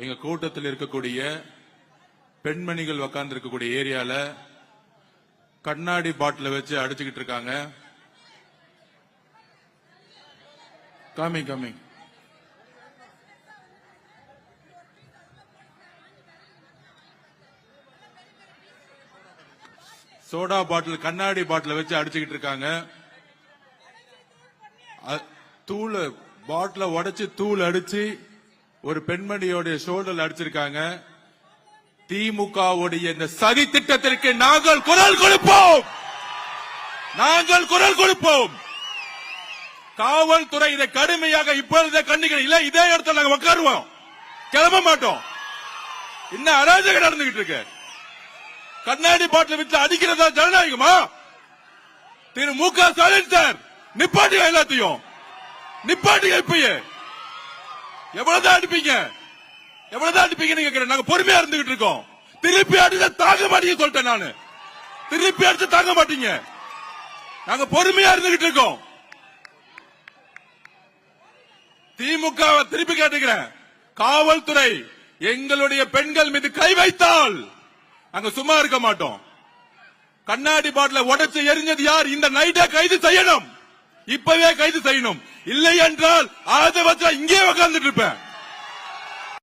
எங்க கூட்டத்தில் இருக்கக்கூடிய பெண்மணிகள் உட்கார்ந்து இருக்கக்கூடிய ஏரியால கண்ணாடி பாட்டில வச்சு அடிச்சுக்கிட்டு இருக்காங்க. கமிங் சோடா பாட்டில் கண்ணாடி பாட்டில வச்சு அடிச்சுக்கிட்டு இருக்காங்க. தூள் பாட்டில உடைச்சு தூள் அடிச்சு ஒரு பெண்மணியோட ஷோல்டர்ல அடிச்சிருக்காங்க. திமுகவுடைய இந்த சதி திட்டத்திற்கு நாங்கள் குரல் கொடுப்போம். காவல்துறை இதை கடுமையாக இப்பொழுதே கண்டிக்கிறோம். இல்ல இதே இடத்துல நாங்க உட்காருவோம், கிளம்ப மாட்டோம். இன்னும் அராஜகம் நடந்துகிட்டு இருக்கு. கண்ணாடி பாட்டில் விட்டு அடிக்கிறதா ஜனநாயகமா? திரு மு க ஸ்டாலின் சார் நிப்பாட்டியா, எல்லாத்தையும் நிப்பாட்டியா. இப்பயே எவ்வளவுதான் அடிப்பீங்க நீங்க? நாங்க பொறுமையா இருந்துகிட்டு இருக்கோம். திருப்பி அடிச்சா தாங்க மாட்டீங்க சொல்லிட்டேன் நானு. திருப்பி அடிச்சு தாங்க மாட்டீங்க. நாங்க பொறுமையா இருந்துகிட்டு இருக்கோம். திமுக திருப்பி கேட்டுக்கிறேன், காவல்துறை எங்களுடைய பெண்கள் மீது கை வைத்தால் அங்க சும்மா இருக்க மாட்டோம். கண்ணாடி பாட்டில உடைச்சு எரிஞ்சது யார்? இந்த நைட்டை கைது செய்யணும். இப்பவே கைது செய்யணும். இல்லை என்றால் அதை வச்சா இங்கே உட்கார்ந்துட்டு இருப்பேன்.